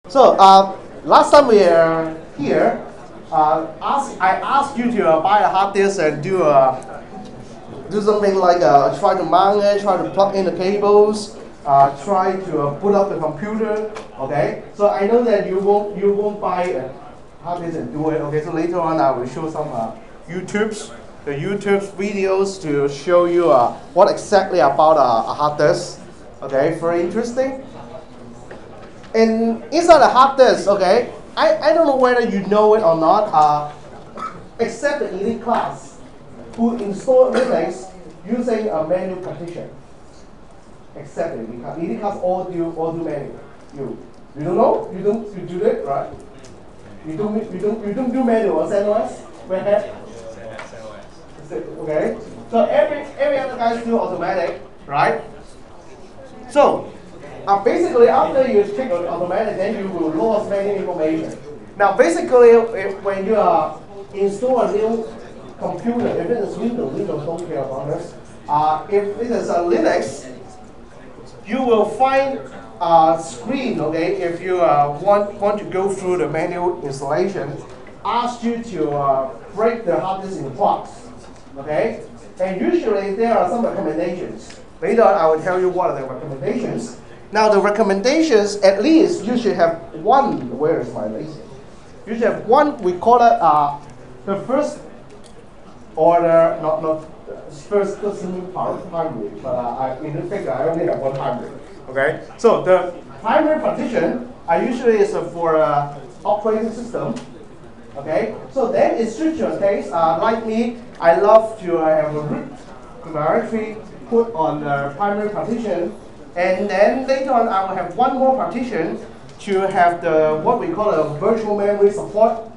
So last time we were here, I asked you to buy a hard disk and do something like try to mount it, try to plug in the cables, try to boot up the computer. Okay, so I know that you won't buy a hard disk and do it. Okay, so later on I will show some the YouTube videos to show you what exactly about a hard disk. Okay, very interesting. And inside the hard disk, okay, I don't know whether you know it or not, except the elite class who install Linux using a manual partition. Except the elite class. Elite class all do manual. You don't know? You do it, right? You don't do manual or CentOS? Okay. So every other guys do automatic, right? So basically, after you check on automatic, then you will lose many information. Now, basically, when you install a new computer, if it is Windows don't care about this. If it is a Linux, you will find a screen, okay, if you want to go through the manual installation, ask you to break the hard disk in parts, okay? And usually, there are some recommendations. Later on, I will tell you what are the recommendations. Now the recommendations, at least you should have one. Where is my laser? You should have one. We call it the first order, not first doesn't primary, but in the figure I only have one primary. Okay, so the primary partition usually is for operating system. Okay, so then in your case, like me, I love to have a root directory put on the primary partition. And then later on, I will have one more partition to have the what we call a virtual memory support,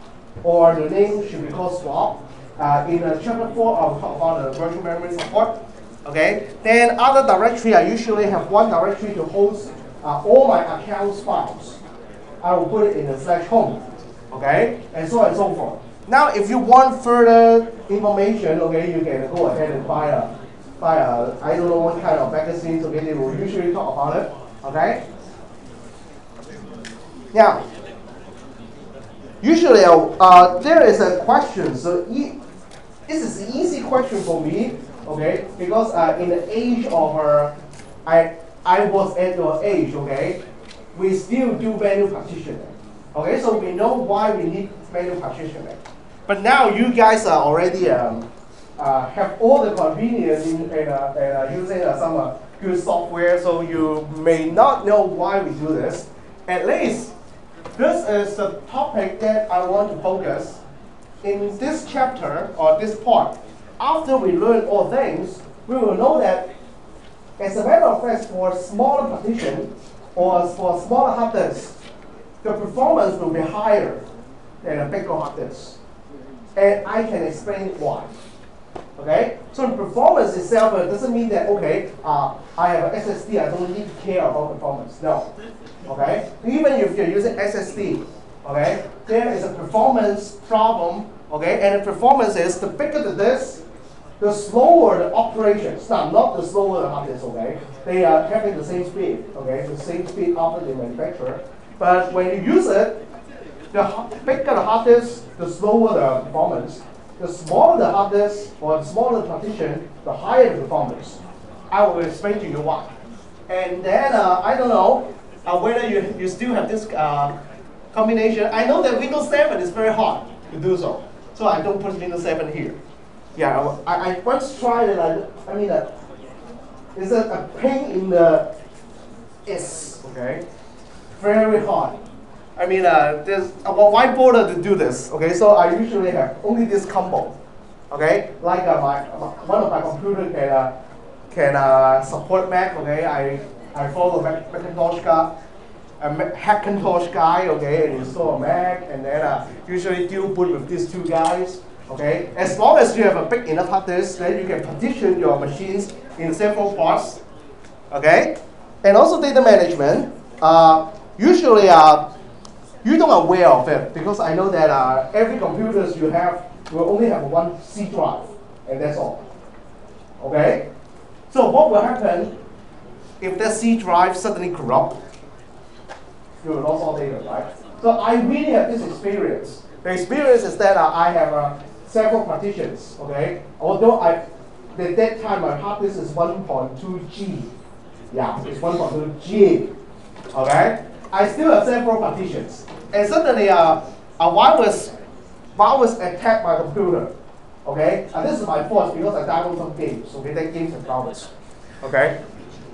or the name should be called swap. In chapter 4, I'll talk about the virtual memory support. Okay. Then other directory, I usually have one directory to host all my accounts files. I will put it in the /home. Okay, and so on and so forth. Now, if you want further information, okay, you can go ahead and buy I don't know what kind of magazines, okay, they will usually talk about it, okay? Now, usually there is a question, so this is an easy question for me, okay, because in the age of, I was at your age, okay, we still do manual partitioning, okay, so we know why we need manual partitioning. But now you guys are already have all the convenience in using some good software, so you may not know why we do this. At least, this is the topic that I want to focus in this chapter or this part. After we learn all things, we will know that, as a matter of fact, for smaller partition or for smaller hard disks, the performance will be higher than a bigger hard disk. And I can explain why. Okay, so the performance itself doesn't mean that, okay, I have an SSD, I don't need to care about performance. No. Okay, even if you're using SSD, okay, there is a performance problem. Okay, and the performance is the bigger the disk, the slower the operations. Now, not the slower the hard disk. Okay, they are having the same speed. Okay, the same speed after the manufacturer. But when you use it, the bigger the hard disk, the slower the performance. The smaller the hard disk or the smaller the partition, the higher the performance. I will explain to you why. And then I don't know whether you still have this combination. I know that Windows 7 is very hard to do so. So I don't put Windows 7 here. Yeah, I once tried it. I mean, it's a pain in the ass. Okay, very hard. I mean, why bother to do this? Okay, so I usually have only this combo. Okay, like one of my computer can support Mac. Okay, I follow Macintosh guy. Okay, and install a Mac, and then usually dual boot with these two guys. Okay, as long as you have a big enough hard disk, then you can partition your machines in several parts. Okay, and also data management. Usually you don't aware of it, because I know that every computers you have will only have one C drive, and that's all. Okay? So what will happen if that C drive suddenly corrupt? you will lose all data, right? So I really have this experience. The experience is that I have several partitions, okay? Although at that time my hard disk is 1.2 G. Yeah, it's 1.2 G, okay? I still have several partitions. And suddenly a virus attacked my computer, okay? And this is my fault because I downloaded some games, okay? That games have viruses, okay?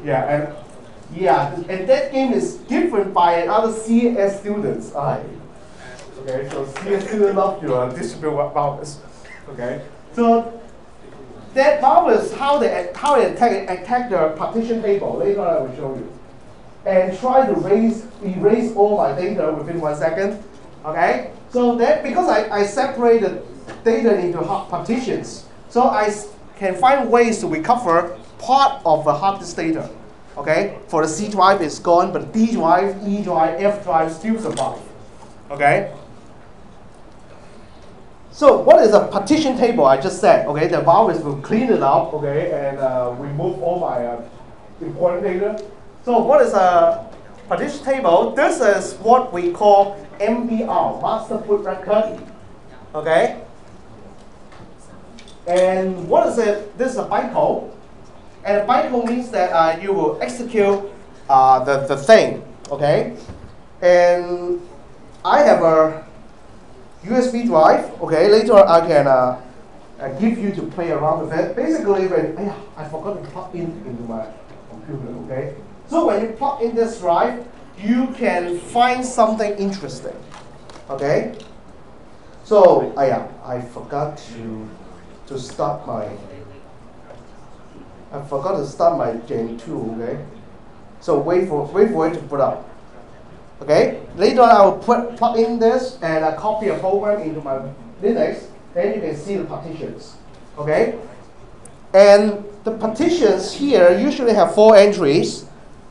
Yeah, and that game is different by other CS students. Okay, so CS students love to distribute virus. Okay, so that virus, how they attack the partition table. Later I will show you, and try to erase all my data within 1 second. Okay, so that because I separated data into partitions, so I can find ways to recover part of the hard disk data. Okay, for the C drive is gone, but D drive, E drive, F drive still survive. Okay. So what is a partition table? I just said. Okay, the virus will clean it up. Okay, and remove all my important data. So what is a partition table? This is what we call MBR, master boot record. Okay. And what is it? This is a bytecode. And a bytecode means that you will execute the thing, okay? And I have a USB drive, okay? Later I can give you to play around with it. Basically, I forgot to plug into my computer, okay? So when you plug in this drive, you can find something interesting, okay? So I forgot to start my. I forgot to start my Gen 2, okay? So wait for it to put up. Okay? Later on I will plug in this and I copy a program into my Linux, then you can see the partitions. Okay? And the partitions here usually have 4 entries,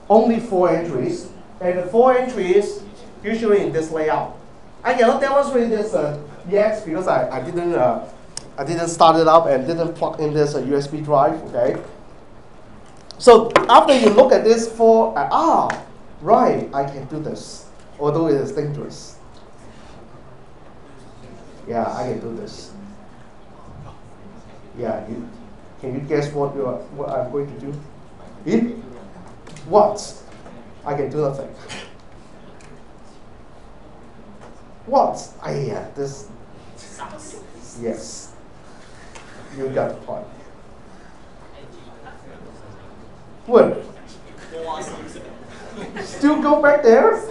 only 4 entries. And the 4 entries usually in this layout. I cannot demonstrate this yet because I didn't start it up and didn't plug in this USB drive, okay? So after you look at this right, I can do this, although it is dangerous. Yeah, I can do this. Yeah, can you guess what I'm going to do? What? I can do nothing. What? This. Yes. You got the point. What? Still go back there?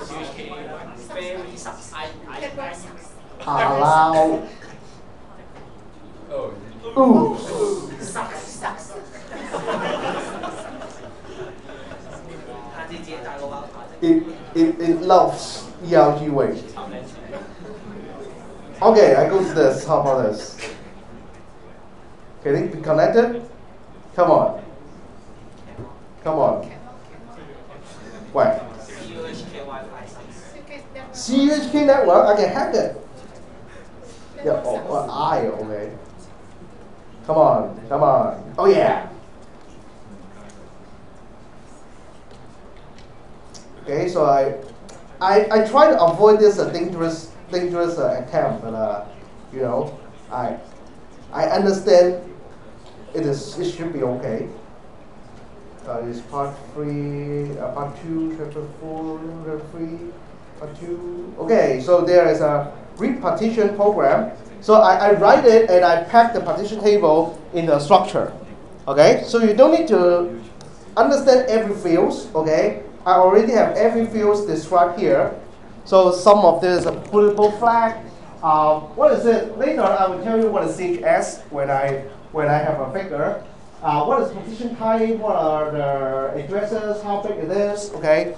Allow. Ooh. It loves ELG weight. Okay, I go to this. How about this? Can it be connected? Come on. Come on. Wait. CSCI network, I can hack it. Yeah, okay. Come on. Oh yeah. Okay, so I try to avoid this dangerous attempt, but you know, I understand it should be okay. It's part 3, part 2, chapter 4, chapter 3, part 2. Okay, so there is a read partition program. So I write it and I pack the partition table in the structure. Okay, so you don't need to understand every field. Okay, I already have every field described here. So some of this is a bootable flag. What is it? Later I will tell you what is CHS when I have a figure. What is partition type? What are the addresses? How big it is? Okay.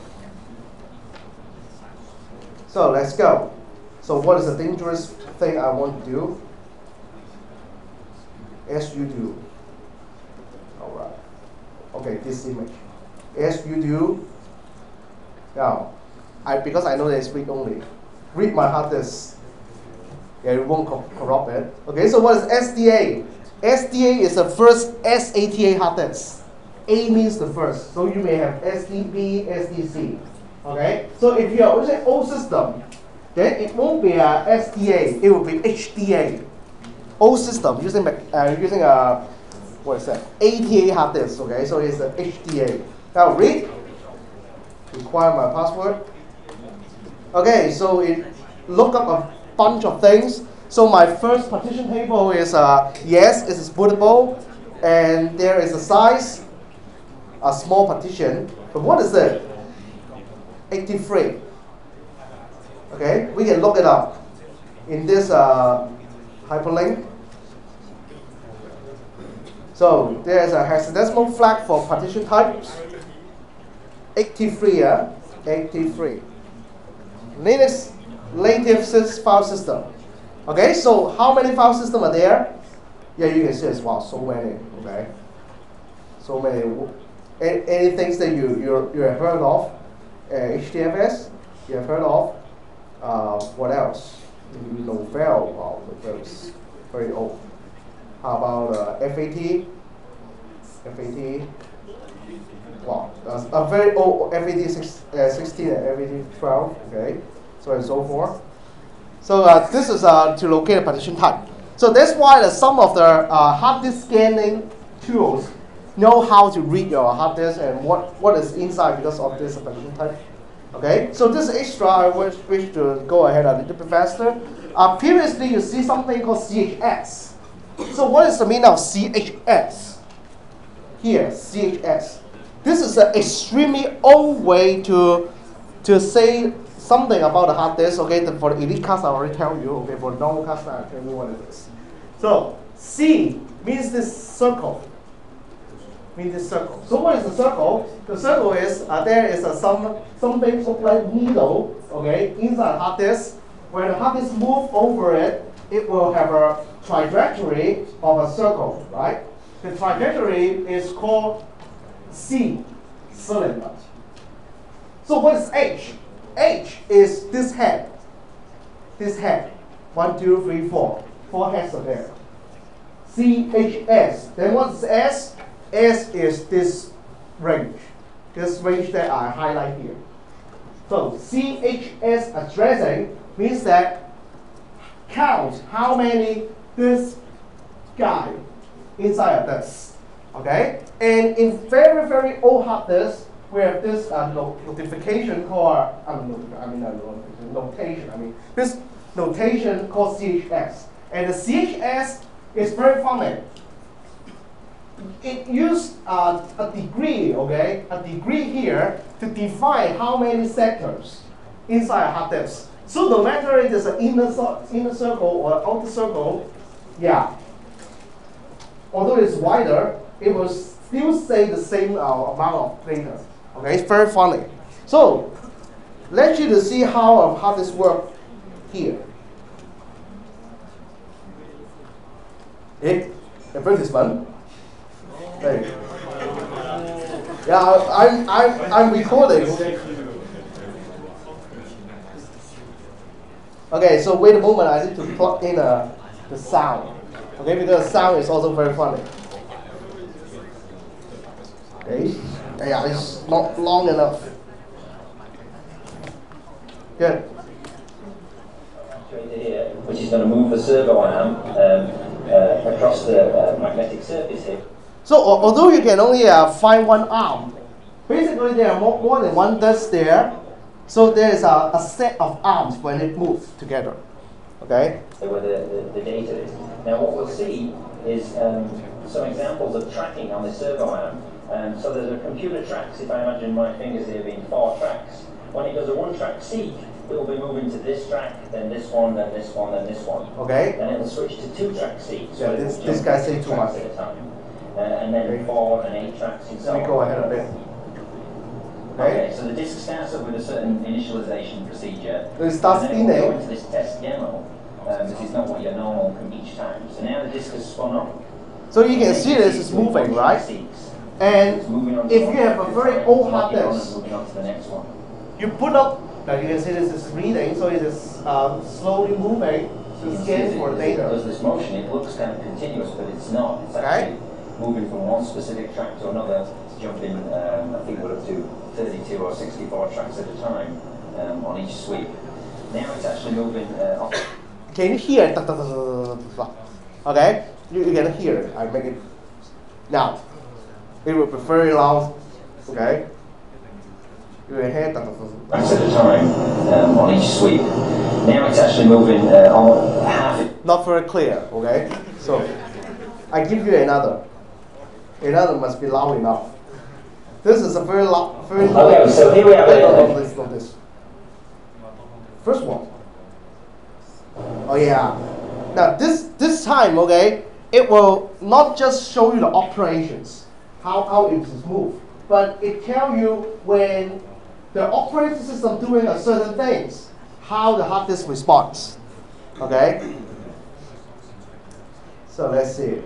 So let's go. So what is the dangerous thing I want to do? As you do. All right. Okay, this image. As you do. Now, because I know that it's read only. Read my hard disk. Yeah, it won't corrupt it. Okay, so what is SDA? SDA is the first SATA hard disk. A means the first. So you may have SDB, SDC. Okay, so if you are using old system, then it won't be a SDA, it will be HDA. Old system using what is that? ATA hard disk. Okay, so it's a HDA. Now read. Require my password. Okay, so it look up a bunch of things. So my first partition table is yes, it is bootable, and there is a size, a small partition. But what is it? 83. Okay, we can look it up in this hyperlink. So there's a hexadecimal flag for partition types. 83, 83. Linux native file system. Okay, so how many file systems are there? Yeah, you can see as well, so many. Okay, so many. Any things that you have heard of? HDFS, you have heard of. What else? Novell, wow, Novell is very old. How about FAT? FAT. Wow, that's a very old FAT 16 and FAT 12. Okay, so and so forth. So this is to locate a partition type. So that's why some of the hard disk scanning tools know how to read your hard disk and what is inside because of this partition type. Okay, so this is extra. I wish to go ahead a little bit faster. Previously, you see something called CHS. So what is the meaning of CHS? Here, CHS. This is an extremely old way to say something about the hard disk. Okay, for the elite class, I already tell you. Okay, for the normal class, I'll tell you what it is. So C means this circle. Means this circle. So what is the circle? The circle is there is something look like needle. Okay, inside the hard disk. When the hard disk move over it, it will have a trajectory of a circle, right? The trajectory is called C, cylinder. So what is H? H is this head. This head. 1, 2, 3, 4. 4 heads are there. CHS. Then what is S? S is this range. This range that I highlight here. So CHS addressing means that count how many this guy inside of this. Okay? And in very, very old hard disk, we have this notification called notation. This notation called CHS. And the CHS is very funny. It used a degree, okay? A degree here to define how many sectors inside a hard disk. So no matter it is an inner circle or outer circle, yeah. Although it's wider, it will still say the same amount of data. Okay, it's very funny. So let's you to see how this works here. Advertisement. Hey. Yeah, I'm recording. Okay, so wait a moment. I need to plug in the sound. Okay, because the sound is also very funny. Okay. Yeah, it's not long enough. Good. Here, which is going to move the servo arm across the magnetic surface here. So although you can only find one arm, basically there are more than one disk there. So there is a set of arms when it moves together. Okay? So where the data is. Now what we'll see is some examples of tracking on the servo arm. So there's a computer tracks, if I imagine my fingers here being 4 tracks. When it does a 1-track seek, it will be moving to this track, then this one, then this one, then this one. Okay. Then it will switch to 2-track seek. So yeah, this guy say too much. At a time. And then okay. 4 and 8 tracks and so on. Let me go ahead a bit. Okay, so the disk starts up with a certain initialization procedure. So it starts and then it will go into this test demo. This is not what your normal can each time. So now the disk has spun up. So you can see this is moving, right? And if you have a very old hard disk, you put up, like you can see this is reading, so it is slowly moving to scan for data. Because this motion, it looks kind of continuous, but it's not. It's actually moving from one specific track to another jumping, I think we're up to 32 or 64 tracks at a time on each sweep. Now it's actually moving off. Can you hear it? Okay, you can hear it. I make it now. It will be very loud. Okay, you will hear tracks at a time on each sweep. Now it's actually moving on half. Not very clear. Okay, so I give you another. Another must be loud enough. This is a very loud, very loud. Okay, so here we have not this. First one. Oh yeah. Now this time, okay, it will not just show you the operations, how it is moved, but it tell you when the operating system doing a certain things, how the hard disk responds. Okay. So let's see.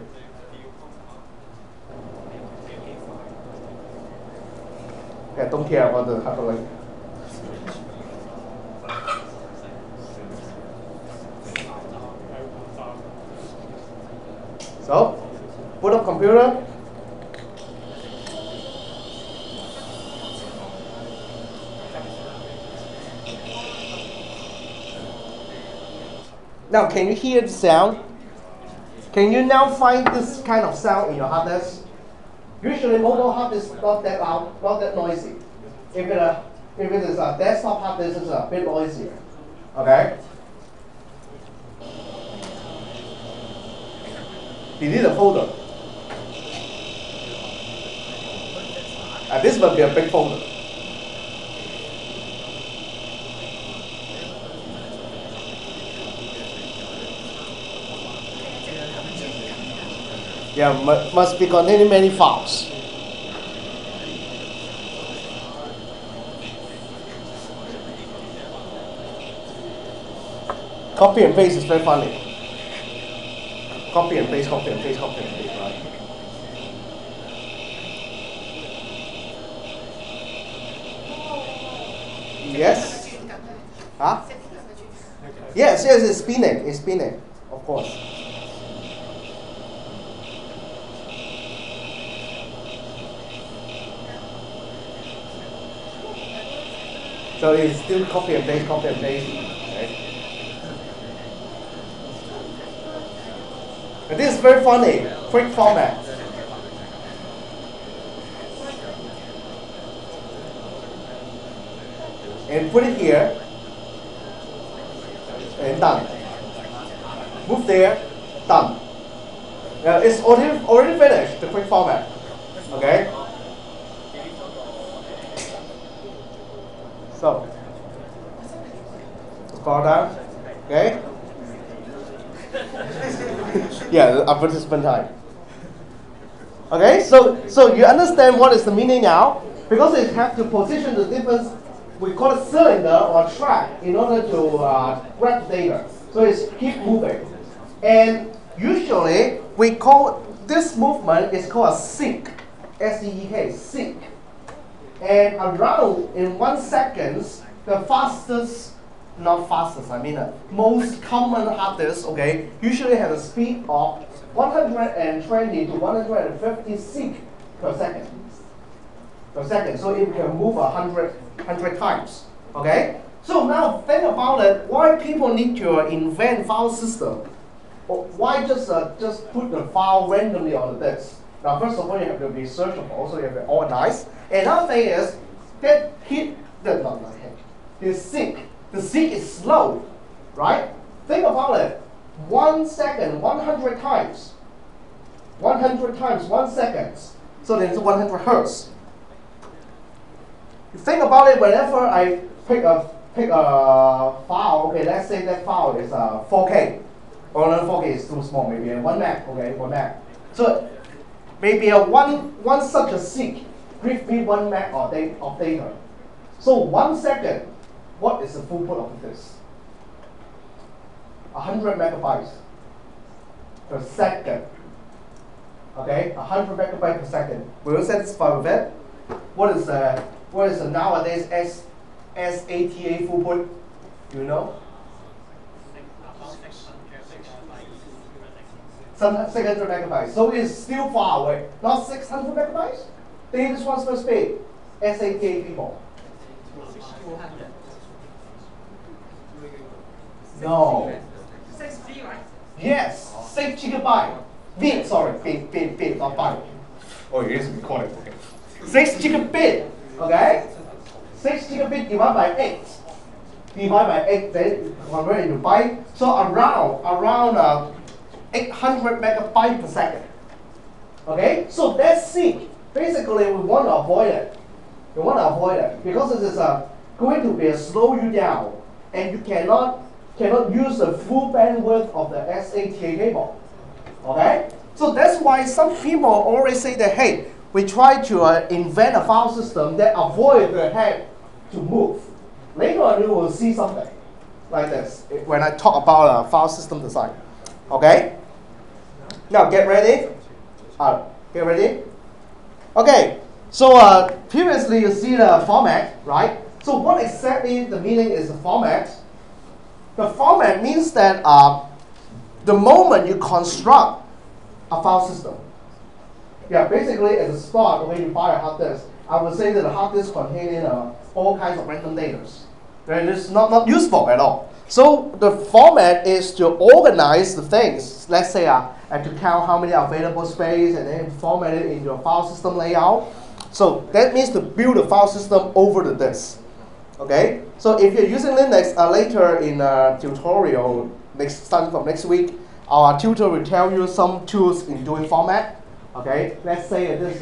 Okay, don't care about the hyperlink. So, boot up computer. Now, can you hear the sound? Can you now find this kind of sound in your hard disk? Usually, mobile hard disk not that loud, not that noisy. If it is a desktop hard disk, it's a bit noisier. Okay. Delete the folder. And this must be a big folder. Yeah, must be containing many files. Copy and paste is very funny. Copy and paste, copy and paste, copy and paste, right? Yes? Huh? Yes, it's spinning, of course. So it's still copy and paste, copy and paste. Okay. And this is very funny, quick format. And put it here, and done. Move there, done. It's already finished, the quick format. Okay? So, scroll down, okay? Yeah, advertisement time. Okay, so you understand what is the meaning now? Because it has to position the different, we call it cylinder or track in order to grab data. So it's keep moving. And usually we call this movement is called a seek, S-E-E-K, seek. And around in 1 second, the fastest, not fastest, I mean most common hard disk, okay, usually have a speed of 120 to 150 seek per second. So it can move 100 times. Okay? So now think about it, why people need to invent file system? Or why just put the file randomly on the disk? Now, first of all, you have to be searchable, so you have to organize. Another thing is that the seek. The seek is slow, right? Think about it. 1 second, 100 times. 100 times, 1 second. So then it's 100 hertz. You think about it. Whenever I pick a file, okay, let's say that file is 4K. Or no, 4K is too small, maybe 1 meg, okay, 1 meg. So maybe one such a seek gives me 1 meg of data. So 1 second, what is the throughput of this? 100 megabytes per second. Okay, 100 megabytes per second. Will you satisfy with it? What is the nowadays SATA throughput? Do you know? 600 megabytes. So it's still far away. Not 600 megabytes. Data transfer speed, SATA people. 200. No. 6G, right? Yes, 6 gigabyte. Bit, not byte. Oh, it is recorded. Okay. 6 gigabit. Okay. 6 gigabit divided by 8. Divided by 8, then convert into byte. So around 800 megabyte per second. Okay. So that's it. Basically, we want to avoid it. We want to avoid it because it is going to be slow you down, and you cannot use the full bandwidth of the SATA cable. Okay? So that's why some people always say that, hey, we try to invent a file system that avoid the head to move. Later on, you will see something like this when I talk about file system design. Okay? Now get ready. Get ready. Okay. So previously you see the format, right? So what exactly the meaning is the format? The format means that the moment you construct a file system, yeah, basically at the start when you buy a hard disk, I would say that the hard disk containing all kinds of random data. That is not useful at all. So the format is to organize the things. Let's say and to count how many available space and then format it in your file system layout. So that means to build a file system over the disk. Okay, so if you're using Linux, later in a tutorial starting from next week, our tutor will tell you some tools in doing format. Okay, let's say this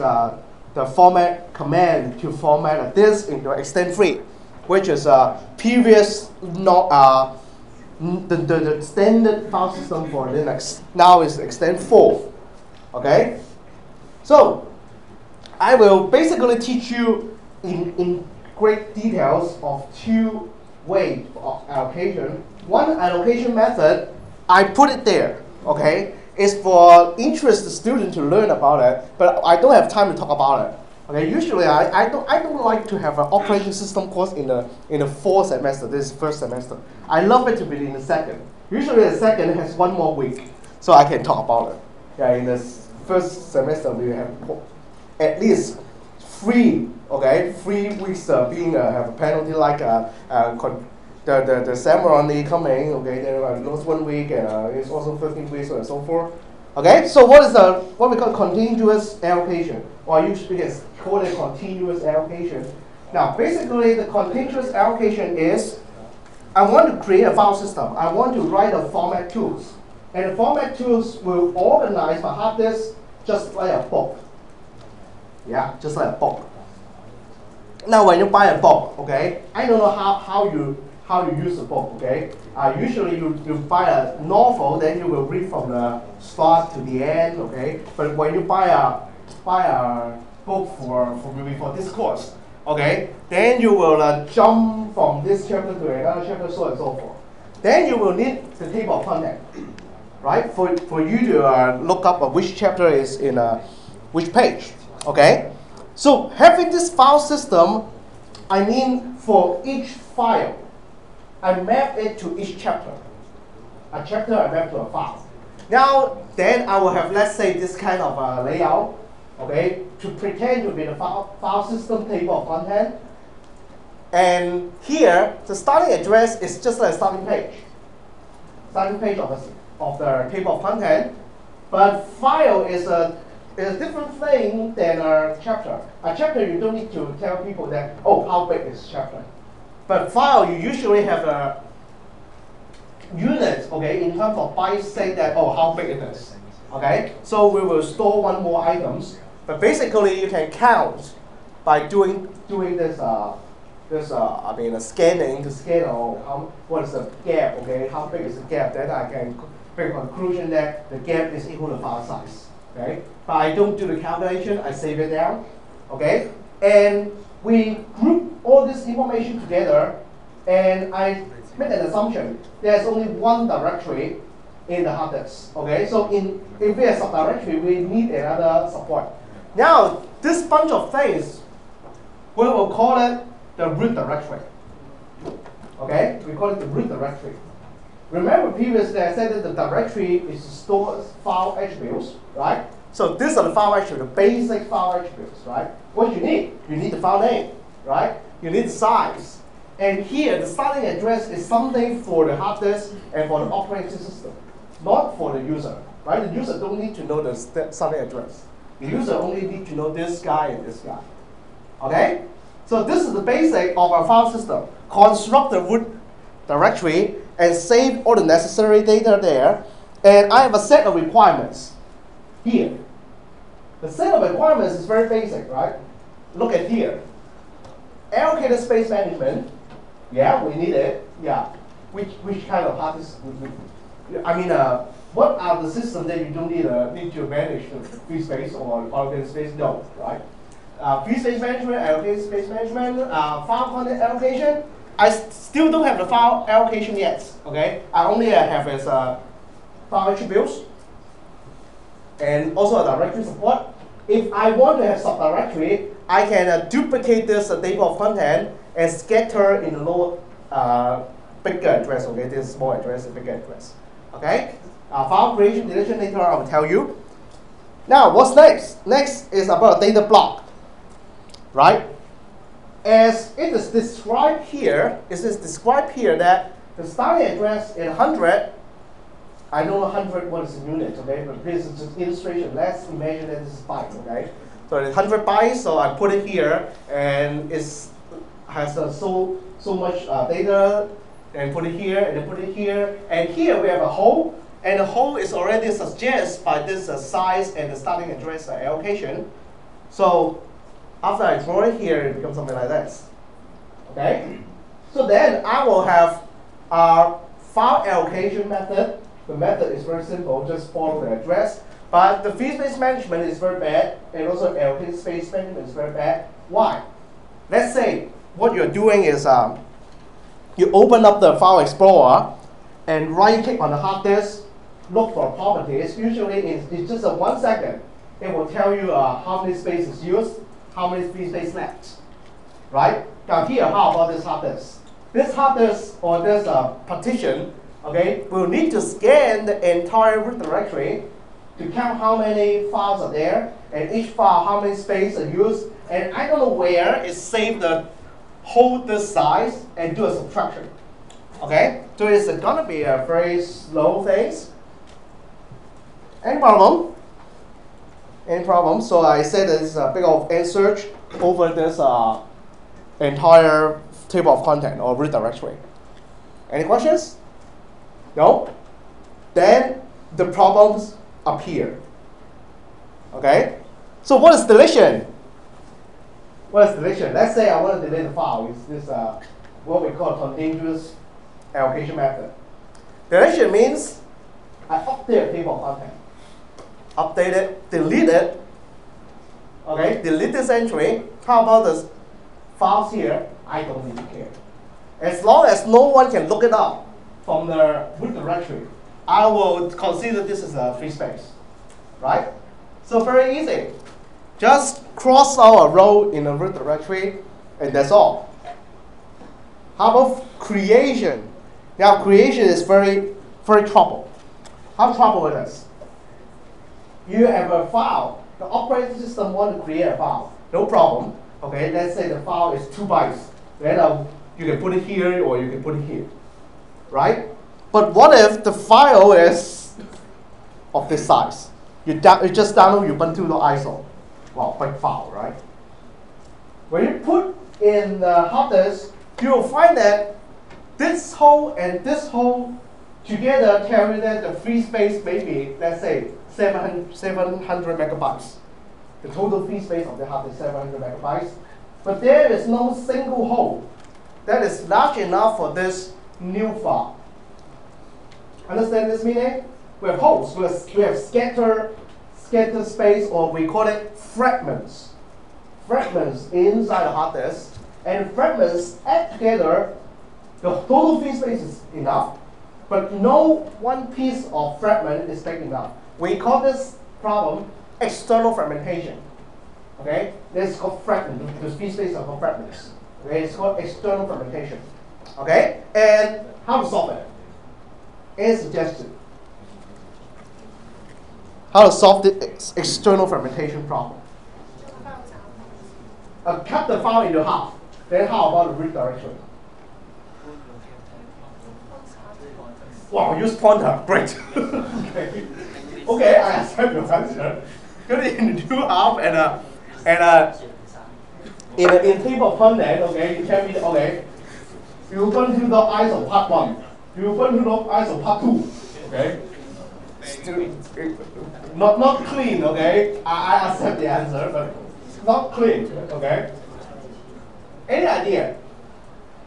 the format command to format a disk into extend3, which is previous the standard file system for Linux. Now is extend4. Okay, so I will basically teach you in great details of two ways of allocation. One allocation method, I put it there, okay? It's for interested students to learn about it, but I don't have time to talk about it. Okay, usually I don't like to have an operating system course in the fourth semester. This is first semester. I love it to be in the second. Usually the second has one more week, so I can talk about it. Yeah, in the first semester we have at least 3 weeks being have a penalty like the ceremony coming. Okay, then lost 1 week and it's also 13 weeks and so forth. Okay, so what is what we call contiguous allocation, or usually it's called a continuous allocation. Now, basically, the contiguous allocation is I want to create a file system. I want to write a format tools, and the format tools will organize my hard disk just like a book. Yeah, just like a book. Now, when you buy a book, okay, I don't know how you use a book, okay. Usually you buy a novel, then you will read from the start to the end, okay. But when you buy a book for this course, okay, then you will jump from this chapter to another chapter, so and so forth. Then you will need the table of content, right, for you to look up which chapter is in which page. Okay, so having this file system, I mean for each file, I map it to each chapter. A chapter I map to a file. Now, then I will have, let's say, this kind of layout, okay, to pretend to be the file system table of content. And here, the starting address is just like a starting page. Starting page of the table of content. But file is a different thing than a chapter. A chapter, you don't need to tell people that, oh, how big is chapter. But file, you usually have a unit, okay, in terms of bytes, say that, oh, how big it is. Okay, so we will store one more items. But basically, you can count by doing this scanning to scan, oh, what is the gap, okay, how big is the gap, then I can make a conclusion that the gap is equal to file size. Okay, but I don't do the calculation, I save it down, okay? And we group all this information together, and I make an assumption there's only one directory in the hard disk, okay? So if we have subdirectory, we need another support. Now, this bunch of things, we will call it the root directory, okay? We call it the root directory. Remember previously I said that the directory is stored file attributes, right? So these are the file attributes, the basic file attributes, right? what you need? You need the file name, right? You need the size. And here, the starting address is something for the hard disk and for the operating system, not for the user, right? The user don't need to know the starting address. The user only need to know this guy and this guy, okay? So this is the basic of our file system. Construct the root directory and save all the necessary data there. And I have a set of requirements here. The set of requirements is very basic, right? Look at here. Allocated space management. Yeah, we need it. Yeah. Which kind of hard disk? I mean, what are the systems that you don't need to manage the free space or allocated space? No, right? Free space management, allocated space management, file content allocation. I still don't have the file allocation yet. Okay, I only have as file attributes and also a directory support. If I want to have subdirectory, I can duplicate this table of content and scatter in the lower bigger address. Okay, this small address and bigger address. Okay, file creation, deletion later I will tell you. Now, what's next? Next is about a data block, right? As it is described here, that the starting address is 100. I know 100 what is in units, okay? But this is just illustration. Let's imagine that this is bytes, okay? So it's 100 bytes, so I put it here, and it has so much data, and put it here, and then put it here. And here we have a hole, and the hole is already suggested by this size and the starting address allocation. So after I draw it here, it becomes something like this, okay? So then I will have our file allocation method. The method is very simple, just follow the address. But the free space management is very bad, and also allocated space management is very bad. Why? Let's say what you're doing is you open up the File Explorer and right-click on the hard disk, look for properties. Usually it's just 1 second. It will tell you how many space is used, how many free space left, right? Now here, how about this hard disk? This hard disk or this partition, okay, we'll need to scan the entire root directory to count how many files are there, and each file how many space are used, and I don't know where it saved the whole disk size and do a subtraction. Okay, so it's gonna be a very slow phase. Any problem? Any problem? So I said that it's a big of N search over this entire table of content or root directory. Any questions? No? Then the problems appear. Okay? So what is deletion? What is deletion? Let's say I want to delete a file. It's this what we call contiguous allocation method. Deletion means I update a table of content. Update it, delete it. Okay, delete this entry. How about the files here? I don't really care. As long as no one can look it up from the root directory, I will consider this as a free space, right? So very easy. Just cross out a row in the root directory, and that's all. How about creation? Now creation is very trouble. How trouble it is? You have a file. The operating system wants to create a file. No problem. Okay, let's say the file is 2 bytes. Then you can put it here or you can put it here, right? But what if the file is of this size? You just download Ubuntu.iso. Well, big file, right? When you put in the hard disk, you will find that this hole and this hole together tell you that the free space may be, let's say, 700 megabytes. The total free space of the hard disk is 700 megabytes. But there is no single hole that is large enough for this new file. Understand this meaning? We have holes, we have scattered space, or we call it fragments. Fragments inside the hard disk, and fragments add together, the total free space is enough, but no one piece of fragment is big enough. We call this problem external fragmentation. Okay, this is called fragment. The free space are called fragments. Okay, it's called external fragmentation. Okay, and how to solve it? Any suggestion? How to solve the external fragmentation problem? cut the file into half. Then how about the read directory? Wow, use pointer, great. Okay. Okay, I accept your answer. Cut it into two half and in table of content, okay, you tell me, okay, you open to the ISO part 1, you open to the ISO part 2, okay? Still, not clean, okay? I accept the answer, but not clean, okay? Any idea?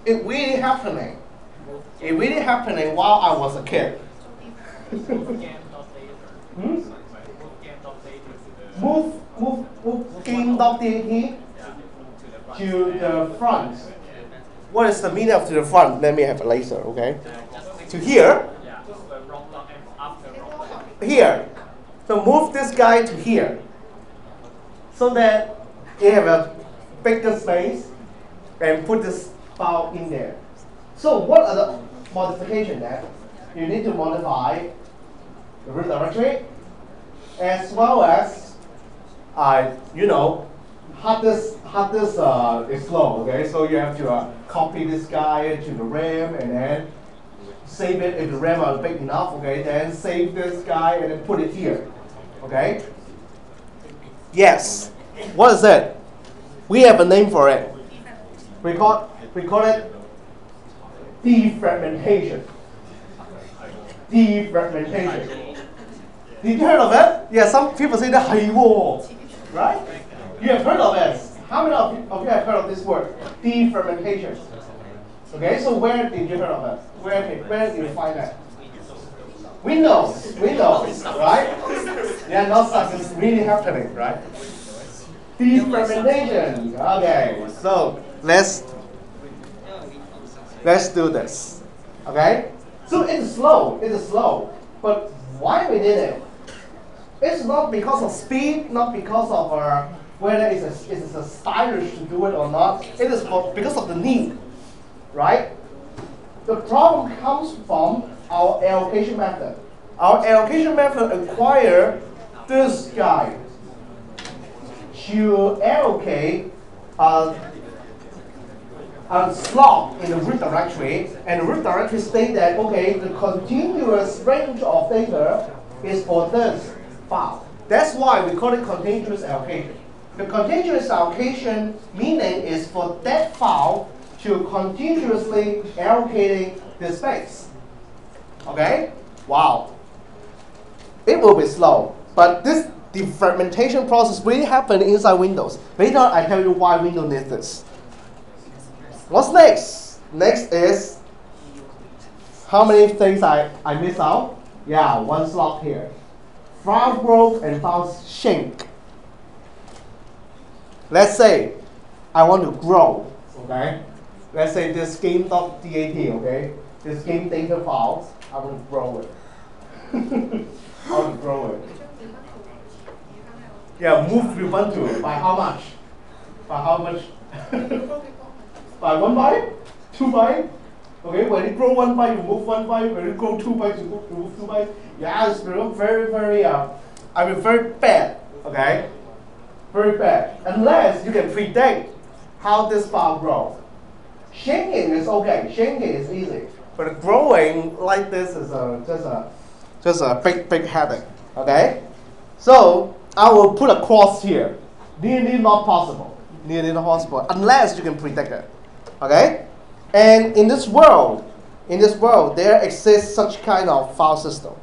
It really happening. It really happening while I was a kid. Move game.dat to the front. What is the meaning of to the front? Let me have a laser, okay? To here. Here. So move this guy to here. So that you have a bigger space and put this file in there. So what are the modifications that you need to modify the root directory as well as hard disk is slow, okay? So you have to copy this guy to the RAM and then save it if the RAM are big enough, okay? Then save this guy and then put it here, okay? Yes. What is it? We have a name for it. We call it defragmentation. Defragmentation. Did you heard of it? Yeah, some people say that right? You have heard of it. How many of you have heard of this word? Defragmentation. Okay, so where did you heard of it? Where did you find that? Windows, right? Yeah, not such is really happening, right? Defragmentation. Okay, so let's do this. Okay? So it's slow, but why we did it? It's not because of speed, not because of whether it's a stylish to do it or not. It is because of the need, right? The problem comes from our allocation method. Our allocation method acquire this guy to allocate a slot in the root directory, and the root directory state that, okay, the continuous range of data is for this file. That's why we call it contiguous allocation. The contiguous allocation meaning is for that file to continuously allocating the space. Okay? Wow. It will be slow, but this defragmentation process really happens inside Windows. Later I tell you why Windows needs this. What's next? Next is how many things I miss out? Yeah, one slot here. File growth and file shrink. Let's say I want to grow, okay? Let's say this game.dat, okay? This game data files, I want to grow it. I want to grow it. Yeah, move Ubuntu. By how much? By how much? By 1 byte? 2 byte? Okay, when you grow 1 byte, you move 1 byte. When you grow 2 bytes, you move 2 bytes. Yeah, it's very bad. Okay, very bad. Unless you can predict how this file grows. Shrinking is okay. Shrinking is easy, but growing like this is just a big headache. Okay, so I will put a cross here. Nearly not possible. Nearly not possible unless you can predict it. Okay, and in this world, there exists such kind of file system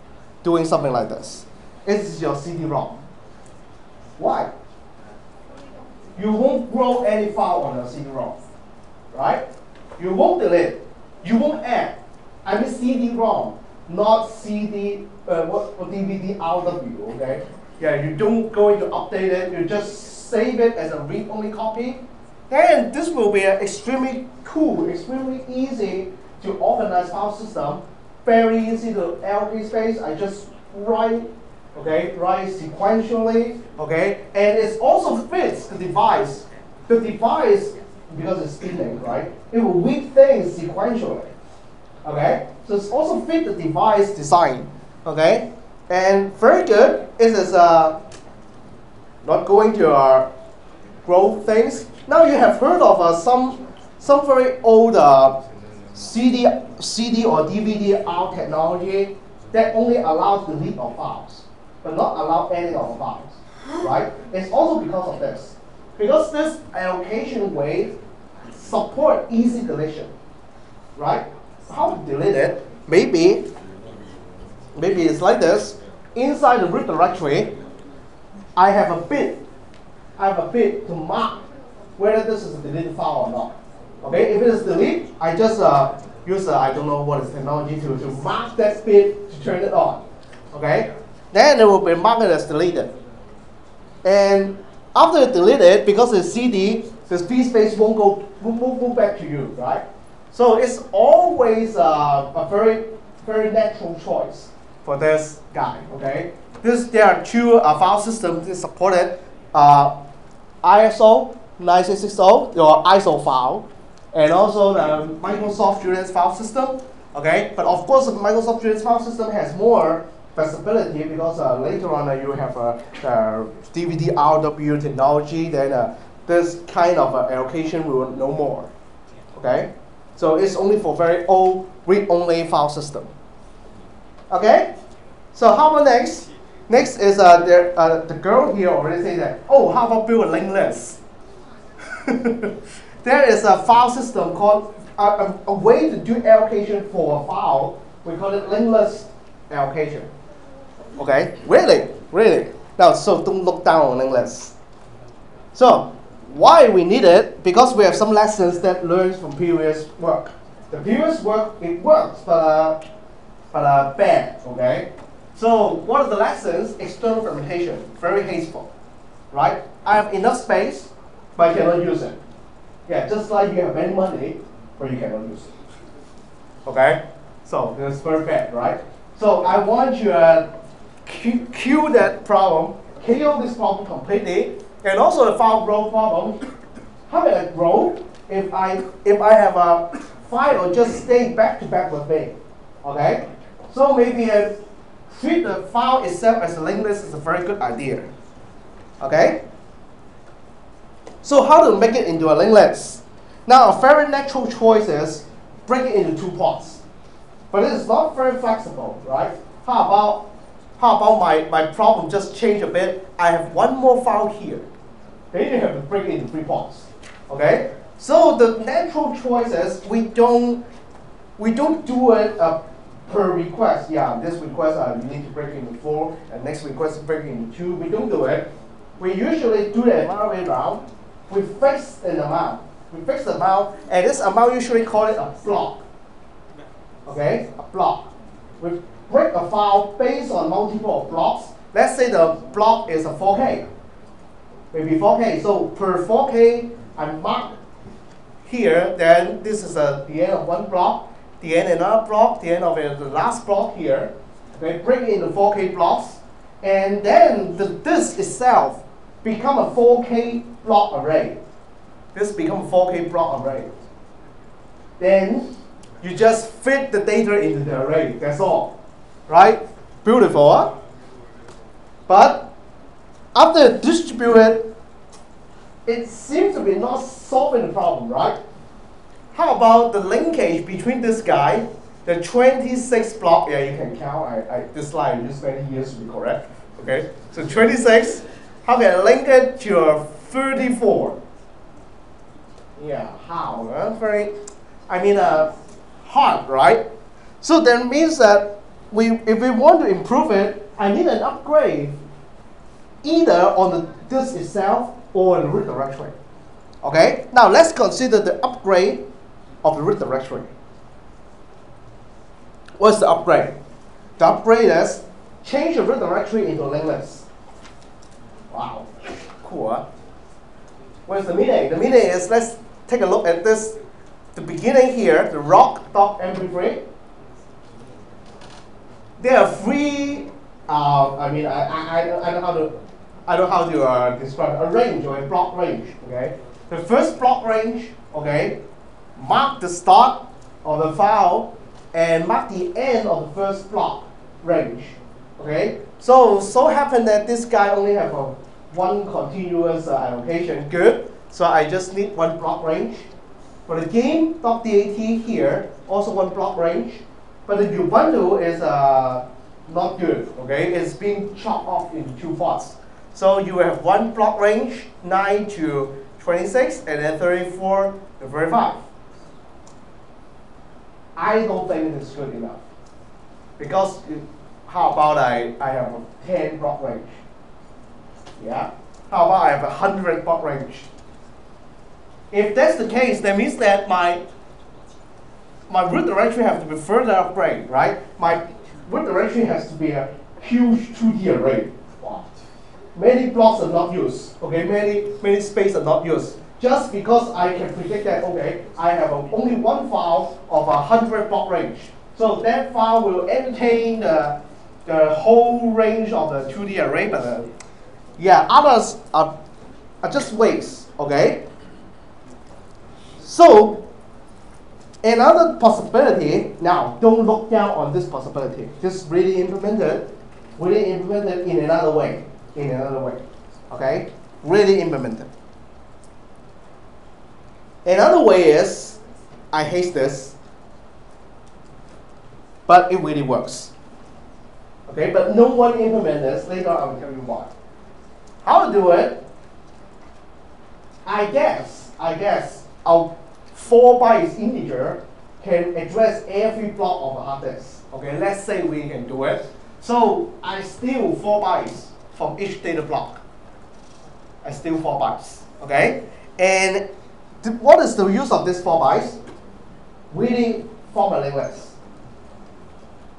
doing something like this. It's your CD-ROM. Why? You won't grow any file on your CD-ROM, right? You won't delete. You won't add. I mean CD-ROM, not DVD RW. Okay? Yeah, you don't going to update it. You just save it as a read-only copy. And this will be an extremely cool, extremely easy to organize file system. Very easy to allocate space. I just write sequentially, okay? And it also fits the device. The device, because it's spinning, right? It will read things sequentially, okay? So it's also fit the device design, okay? And very good. It is not going to grow things Now you have heard of some very old CD or DVD-R technology that only allows delete of files, but not allow edit of files, right? It's also because of this. Because this allocation way support easy deletion, right? How to delete it? Maybe it's like this. Inside the root directory, I have a bit to mark whether this is a deleted file or not. Okay, if it is delete, I just use I don't know what is technology to mark that bit to turn it on. Okay, then it will be marked as deleted. And after you delete it, because it's CD, this P space won't go back to you, right? So it's always a very natural choice for this guy. Okay, there are two file systems that supported ISO 9660 or ISO file, and also the Microsoft Students file system. Okay, but of course the Microsoft Students file system has more flexibility because later on you have DVD RW technology. Then this kind of allocation we will know more. Okay, so it's only for very old read-only file system. Okay, so how about next? Next is the girl here already say that. Oh, how about build a linked list? There is a file system called a way to do allocation for a file. We call it linked list allocation. Okay, really. Now, so don't look down on linked list. So, why we need it? Because we have some lessons that learns from previous work. The previous work, it works, but bad. Okay. So, what are the lessons? External fragmentation, very hasteful, right? I have enough space, but I cannot use it. Yeah, just like you have many money, but you cannot use it. Okay? So, that's very bad, right? So, I want you to kill that problem, kill this problem completely, and also the file growth problem. How can I grow if I have a file just stay back to back with me? Okay? So, maybe treat the file itself as a linked list is a very good idea. Okay? So how to make it into a linked list? Now a very natural choice is break it into two parts. But it is not very flexible, right? How about my problem just change a bit? I have one more file here. Then you have to break it into three parts. Okay? So the natural choice is we don't do it per request. Yeah, this request you need to break it into 4, and next request break it into 2. We don't do it. We usually do it another way around. We fix an amount. We fix the amount, and this amount usually call it a block. Okay, a block. We break a file based on multiple blocks. Let's say the block is a 4K. Maybe 4K. So per 4K, I mark here. Then this is the end of one block. The end of another block. The end of the last block here. Okay, break it into 4K blocks, and then the disk itself become a 4K block array. This becomes a 4K block array. Then you just fit the data into the array. That's all, right? Beautiful, huh? But after you distribute it, it seems to be not solving the problem, right? How about the linkage between this guy, the 26 block? Yeah, you can count. This slide you spent years to be correct. Okay, so 26. How can I link it to a 34? Yeah, how? Very, hard, right? So that means that if we want to improve it, I need an upgrade either on the disk itself or in the root directory. Okay, now let's consider the upgrade of the root directory. What's the upgrade? The upgrade is change the root directory into a linked list. Wow, cool, huh? What's the meaning? The meaning is, let's take a look at this. The beginning here, the rock.mp3. There are three. I don't know how to describe a range or a block range. Okay, the first block range. Okay, mark the start of the file and mark the end of the first block range. Okay, so happen that this guy only have one continuous allocation. Good. So I just need one block range. For the game.dat here, also one block range. But the Ubuntu is not good, okay? It's being chopped off into 2 parts. So you have one block range, 9 to 26, and then 34 to 35. I don't think it is good enough. Because how about I have a 10 block range? Yeah? How about I have a 100 block range? If that's the case, that means that my root directory has to be further upgrade, right? My root directory has to be a huge 2D array. Wow. Many blocks are not used, okay? Many space are not used. Just because I can predict that, okay, I have only one file of 100 block range. So that file will entertain the whole range of the 2D array, but yeah, others are just waste, okay? So another possibility, now don't look down on this possibility. Just really implement it in another way. Okay? Really implement it. Another way is, I hate this, but it really works. Okay, but no one implements this. Later I will tell you why. How to do it? I guess our 4 bytes integer can address every block of a hard disk. Okay, let's say we can do it. So I steal 4 bytes from each data block. I steal 4 bytes. Okay, and what is the use of this 4 bytes? Really form a linked list.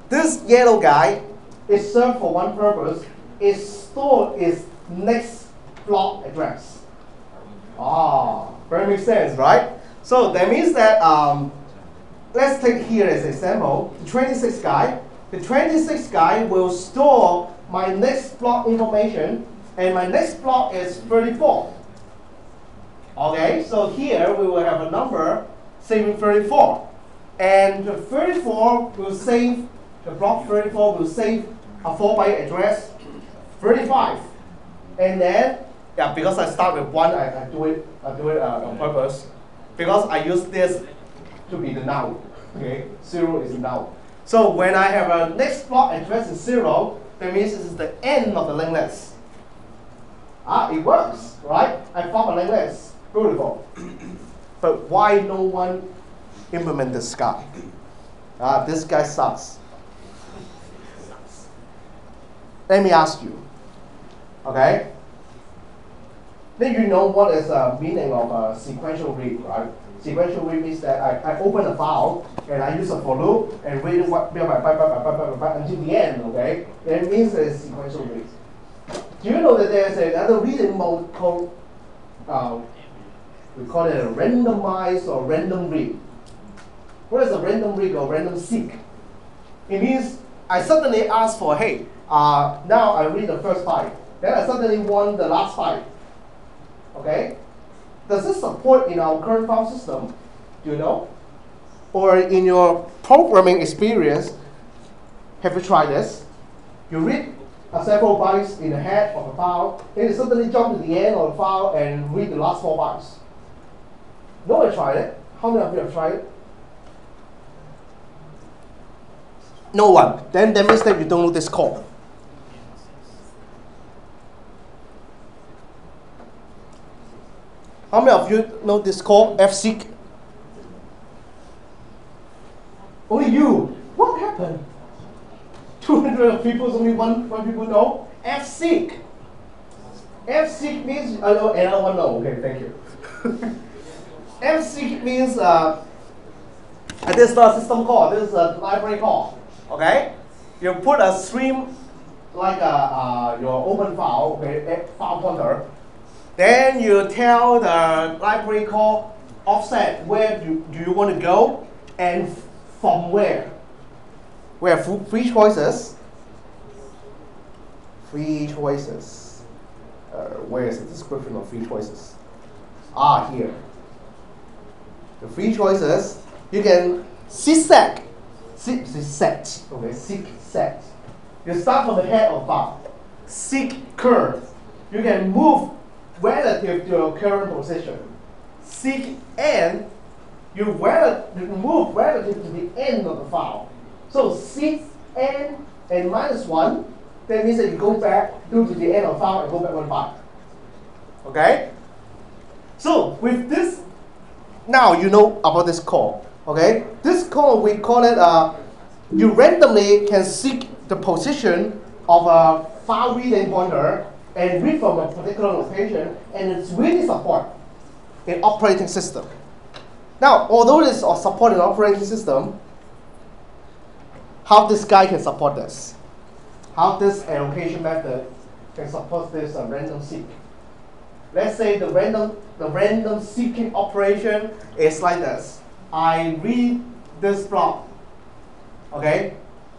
This yellow guy is served for one purpose: is store its next block address. Very makes sense, right? So that means that let's take here as an example the 26 guy. The 26 guy will store my next block information, and my next block is 34. Okay, so here we will have a number saving 34, and the 34 will save the block 34 will save a 4-byte address 35, and then yeah, because I start with 1, I do it on purpose, because I use this to be the null. Okay, 0 is the null. So when I have a next block address is 0, that means this is the end of the linked list. It works, right? I form a linked list. Beautiful. But why no one implement this guy? This guy sucks. Let me ask you. Okay? Then you know what is the meaning of a sequential read, right? Sequential read means that I open a file and I use a for loop and read it until the end, okay? That means it's sequential read. Do you know that there's another reading mode called, we call it a randomized or random read. What is a random read or random seek? It means I suddenly ask for, hey, now I read the first byte. Then I suddenly want the last byte. Okay? Does this support in our current file system? Do you know? Or in your programming experience, have you tried this? You read several bytes in the head of a file, then you suddenly jump to the end of the file and read the last 4 bytes. No one tried it. How many of you have tried it? No one. Then that means that you don't know this code. How many of you know this code, fseek? Only you. What happened? 200 people, only one people know? fseek. fseek means, I know, another one know. Okay, thank you. fseek means, this is not a system call, this is a library call. Okay? You put a stream like your open file, okay, file pointer. Then you tell the library call offset where do you want to go and from where. We have 3 choices. 3 choices. Where is the description of 3 choices? Here. The 3 choices, you can seek set. Okay, seek set. You start from the head of file. Seek curve. You can move relative to your current position. Seek n, you move relative to the end of the file. So seek n and minus 1, that means that you go back to the end of the file and go back 1 byte. Okay? So with this, now you know about this call. Okay? This call, we call it, you randomly can seek the position of a file reading pointer and read from a particular location, and it's really support in operating system. Now, although it's support in operating system, how this guy can support this? How this allocation method can support this random seek? Let's say the random seeking operation is like this. I read this block, okay,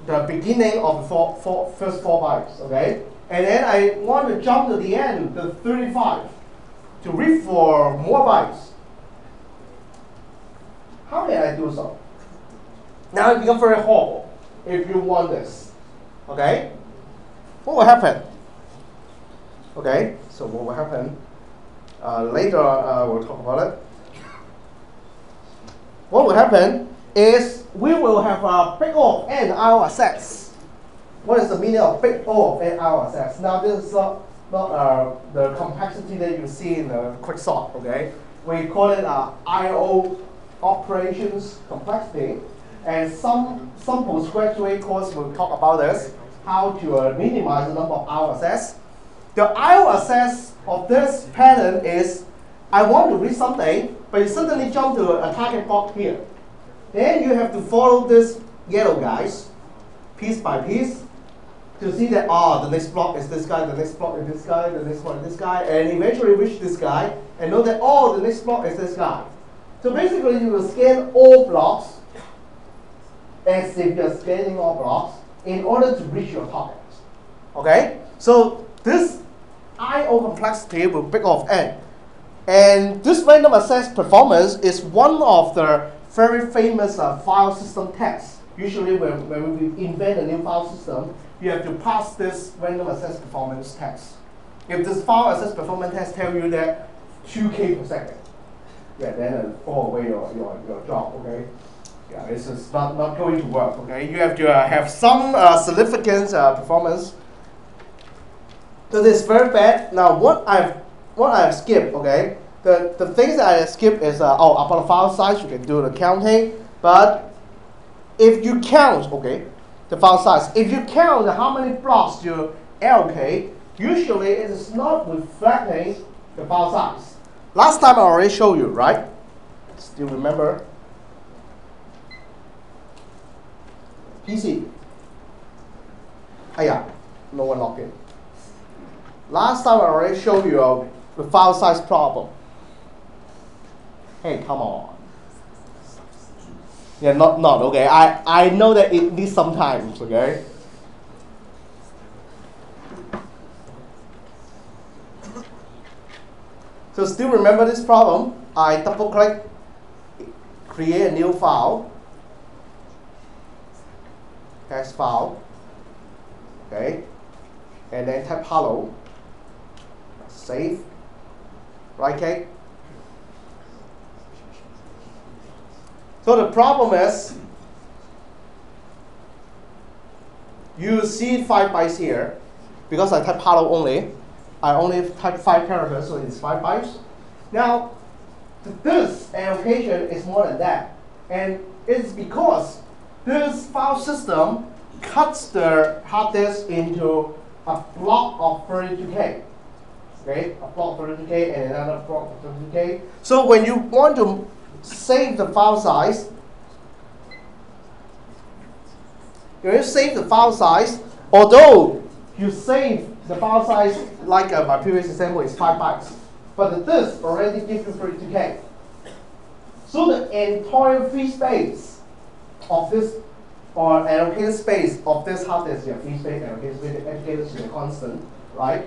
the beginning of the first 4 bytes, okay, and then I want to jump to the end, the 35, to read for more bytes. How can I do so? Now it becomes very horrible if you want this, okay? What will happen? Okay, so what will happen? Later we'll talk about it. What will happen is we will have a big O of n IO access. What is the meaning of big O of n IO access? Now this is not the complexity that you see in the quick sort, okay? We call it IO operations complexity. And some postgraduate course will talk about this, how to minimize the number of IO access. The IO access of this pattern is, I want to read something, but you suddenly jump to a target block here. Then you have to follow this yellow guys, piece by piece, to see that, the next block is this guy, the next block is this guy, the next block is this guy, and eventually reach this guy, and know that, the next block is this guy. So basically, you will scan all blocks, as if you're scanning all blocks, in order to reach your target. Okay? So this IO complexity will big O of n. And this random access performance is one of the very famous file system tests. Usually when we invent a new file system, you have to pass this random access performance test. If this file access performance test tells you that 2K per second, yeah, then throw away your job, okay? Yeah, this is not going to work, okay? You have to have some significant performance. So this is very bad. Now what I've skipped, okay? The things that I skipped is about the file size, you can do the counting, but if you count, okay, the file size, if you count how many blocks you allocate, usually it is not reflecting the file size. Last time I already showed you, right? Still remember? PC. No one logged in. Last time I already showed you the file size problem. Hey, come on. Yeah, not okay. I know that it needs some time, okay? So still remember this problem? I double click, create a new file, text file, okay, and then type hello, save, right click. So the problem is, you see 5 bytes here, because I type hello only. I only type 5 characters, so it's 5 bytes. Now, this allocation is more than that. And it's because this file system cuts the hard disk into a block of 32K. Okay, a block of 32K and another block of 32K. So when you want to save the file size, although you save the file size, like my previous example, is 5 bytes. But the disk already gives you 32K. So the entire free space of this, or allocated space of this hard disk, free space, allocated space, allocated to the constant, right?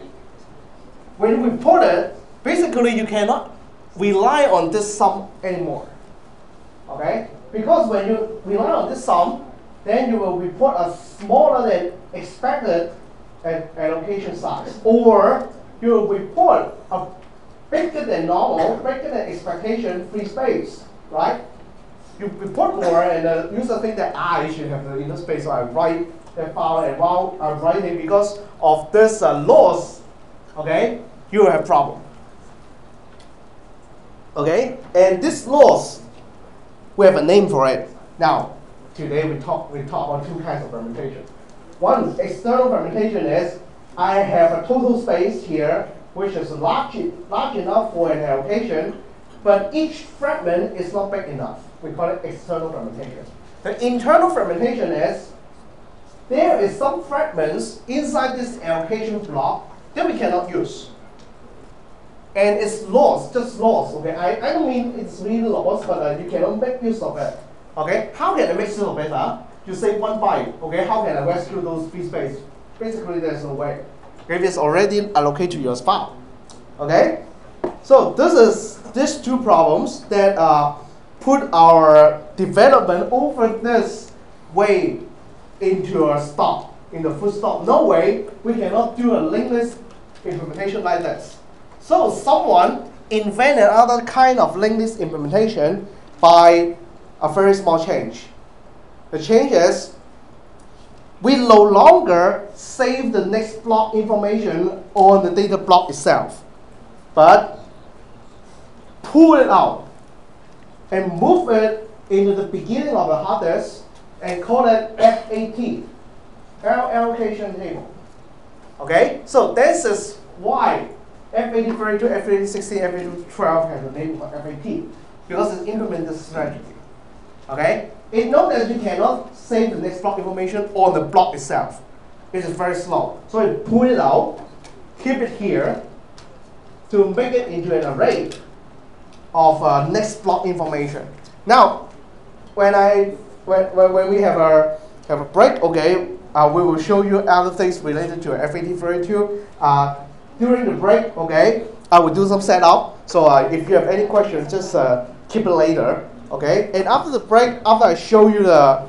When you report it, basically you cannot rely on this sum anymore. Okay? Because when you rely on this sum, then you will report a smaller than expected allocation size, or you will report a bigger than normal, bigger than expectation, free space, right? You put more, and the user think that I should have the inner space, so I write that file, and while I'm writing, because of this loss, okay, you will have problem. Okay, and this loss, we have a name for it. Now, today we talk about two kinds of fragmentation. One, external fragmentation is I have a total space here, which is large enough for an allocation, but each fragment is not big enough. We call it external fragmentation. The internal fragmentation is there is some fragments inside this allocation block that we cannot use. And it's lost, just lost. Okay, I don't mean it's really lost, but you cannot make use of it. Okay, how can I make use of it? You say 1 byte. Okay, how can I rescue those free space? Basically, there's no way. Okay, it's already allocated to your file. Okay, so these two problems that put our development over this way into a stop, in the full stop. No way we cannot do a linked list implementation like this. So someone invented another kind of linked list implementation by a very small change. The change is we no longer save the next block information on the data block itself, but pull it out and move it into the beginning of the hard disk and call it FAT, allocation table. Okay, so this is why FAT32, FAT16, FAT12 has a name for FAT, because it implements this strategy. Okay, it knows that you cannot save the next block information on the block itself. It is very slow, so it pull it out, keep it here to make it into an array of next block information. Now, when we have a break, okay, we will show you other things related to FAT32. During the break, okay, I will do some setup. So if you have any questions, just keep it later, okay. And after the break, after I show you the